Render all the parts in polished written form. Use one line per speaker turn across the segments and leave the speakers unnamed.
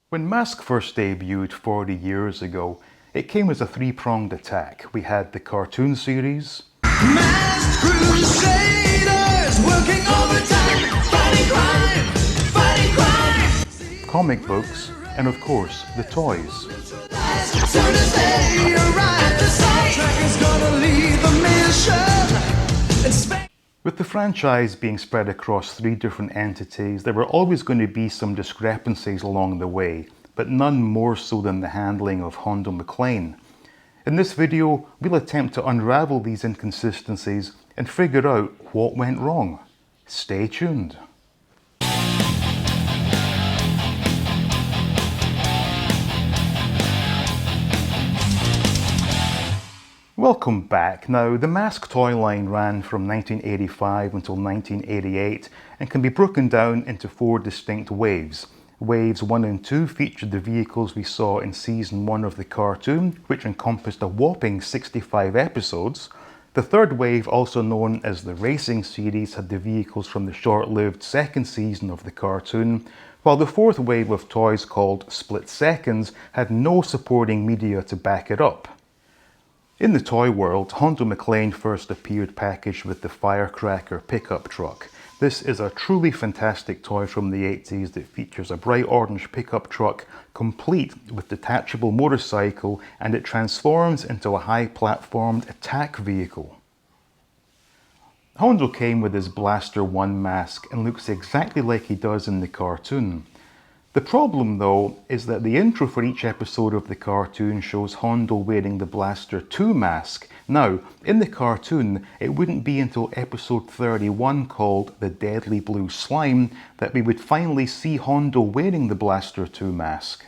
When M.a.s.k first debuted 40 years ago, it came as a three-pronged attack. We had the cartoon series,
Masked crusaders working overtime, fighting crime.
comic books, and of course, the toys.
Soon as they arrive, the soundtrack is gonna lead the mission. In space.
With the franchise being spread across three different entities, there were always going to be some discrepancies along the way, but none more so than the handling of Hondo MacLean. In this video, we'll attempt to unravel these inconsistencies and figure out what went wrong. Stay tuned. Welcome back. Now, the M.a.s.k toy line ran from 1985 until 1988 and can be broken down into four distinct waves. Waves 1 and 2 featured the vehicles we saw in season 1 of the cartoon, which encompassed a whopping 65 episodes. The third wave, also known as the Racing series, had the vehicles from the short-lived second season of the cartoon, while the fourth wave of toys, called Split Seconds, had no supporting media to back it up. In the toy world, Hondo MacLean first appeared packaged with the Firecracker pickup truck. This is a truly fantastic toy from the 80s that features a bright orange pickup truck complete with detachable motorcycle, and it transforms into a high-platformed attack vehicle. Hondo came with his Blaster 1 M.a.s.k and looks exactly like he does in the cartoon. The problem, though, is that the intro for each episode of the cartoon shows Hondo wearing the Blaster 2 M.a.s.k. Now, in the cartoon, it wouldn't be until episode 31, called The Deadly Blue Slime, that we would finally see Hondo wearing the Blaster 2 M.a.s.k.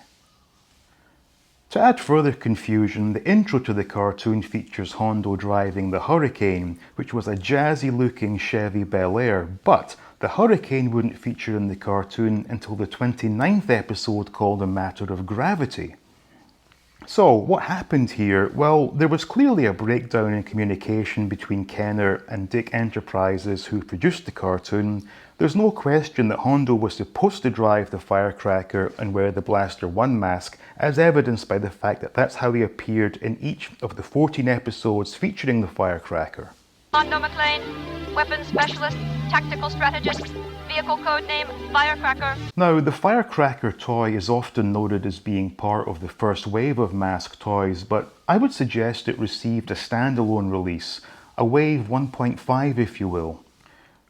To add further confusion, the intro to the cartoon features Hondo driving the Hurricane, which was a jazzy-looking Chevy Bel Air, but the Hurricane wouldn't feature in the cartoon until the 29th episode, called A Matter of Gravity. So, what happened here? Well, there was clearly a breakdown in communication between Kenner and Dick Enterprises, who produced the cartoon. There's no question that Hondo was supposed to drive the Firecracker and wear the Blaster 1 M.a.s.k, as evidenced by the fact that that's how he appeared in each of the 14 episodes featuring the Firecracker.
Hondo MacLean, weapons specialist, tactical strategist, vehicle code name Firecracker.
Now, the Firecracker toy is often noted as being part of the first wave of M.a.s.k toys, but I would suggest it received a standalone release, a wave 1.5 if you will.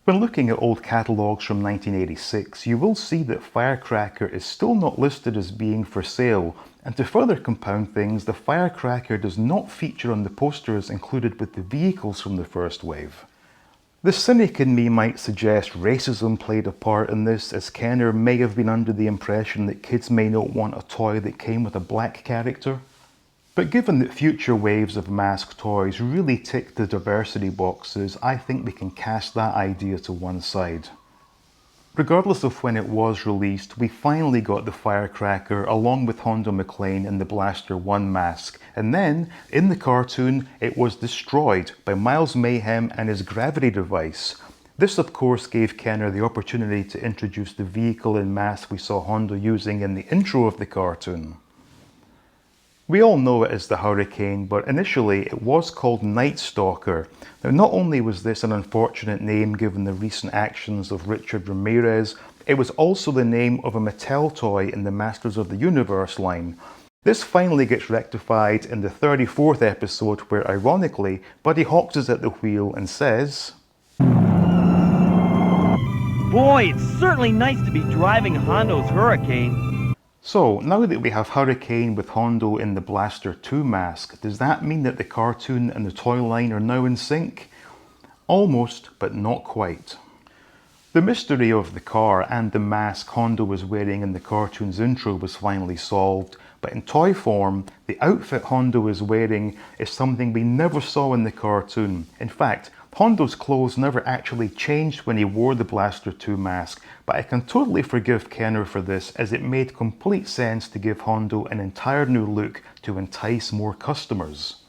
When looking at old catalogues from 1986, you will see that Firecracker is still not listed as being for sale, and to further compound things, the Firecracker does not feature on the posters included with the vehicles from the first wave. The cynic in me might suggest racism played a part in this, as Kenner may have been under the impression that kids may not want a toy that came with a black character. But given that future waves of M.a.s.k toys really tick the diversity boxes, I think we can cast that idea to one side. Regardless of when it was released, we finally got the Firecracker along with Hondo MacLean in the Blaster 1 M.a.s.k, and then, in the cartoon, it was destroyed by Miles Mayhem and his gravity device. This of course gave Kenner the opportunity to introduce the vehicle in M.a.s.k we saw Hondo using in the intro of the cartoon. We all know it as the Hurricane, but initially it was called Night Stalker. Now, not only was this an unfortunate name given the recent actions of Richard Ramirez, it was also the name of a Mattel toy in the Masters of the Universe line. This finally gets rectified in the 34th episode, where ironically, Buddy Hawks is at the wheel and says,
"Boy, it's certainly nice to be driving Hondo's Hurricane."
So, now that we have Hurricane with Hondo in the Blaster 2 M.a.s.k, does that mean that the cartoon and the toy line are now in sync? Almost, but not quite. The mystery of the car and the M.a.s.k Hondo was wearing in the cartoon's intro was finally solved, but in toy form, the outfit Hondo is wearing is something we never saw in the cartoon. In fact, Hondo's clothes never actually changed when he wore the Blaster 2 M.a.s.k, but I can totally forgive Kenner for this, as it made complete sense to give Hondo an entire new look to entice more customers.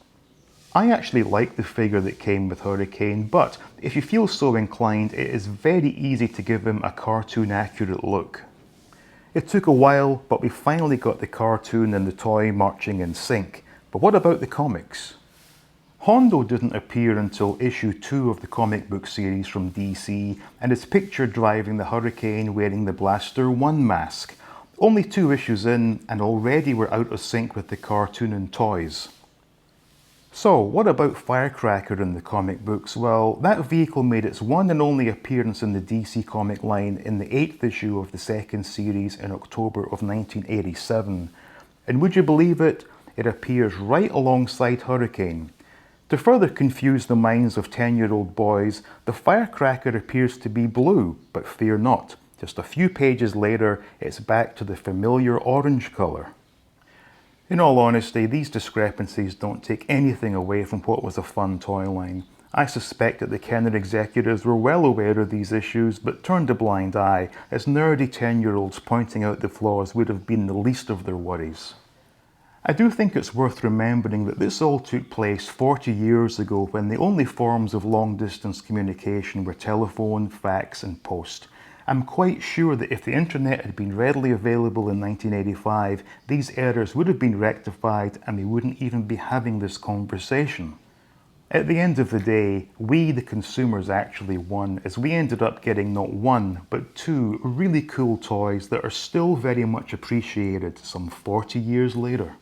I actually like the figure that came with Hurricane, but if you feel so inclined, it is very easy to give him a cartoon accurate look. It took a while, but we finally got the cartoon and the toy marching in sync. But what about the comics? Hondo didn't appear until issue 2 of the comic book series from DC, and is pictured driving the Hurricane wearing the Blaster 1 mask. Only 2 issues in, and already we're out of sync with the cartoon and toys. So, what about Firecracker in the comic books? Well, that vehicle made its one and only appearance in the DC comic line in the 8th issue of the second series in October of 1987. And would you believe it? It appears right alongside Hurricane. To further confuse the minds of 10-year-old boys, the Firecracker appears to be blue, but fear not. Just a few pages later, it's back to the familiar orange colour. In all honesty, these discrepancies don't take anything away from what was a fun toy line. I suspect that the Kenner executives were well aware of these issues, but turned a blind eye, as nerdy 10-year-olds pointing out the flaws would have been the least of their worries. I do think it's worth remembering that this all took place 40 years ago, when the only forms of long-distance communication were telephone, fax and post. I'm quite sure that if the internet had been readily available in 1985, these errors would have been rectified and we wouldn't even be having this conversation. At the end of the day, we the consumers actually won, as we ended up getting not 1 but 2 really cool toys that are still very much appreciated some 40 years later.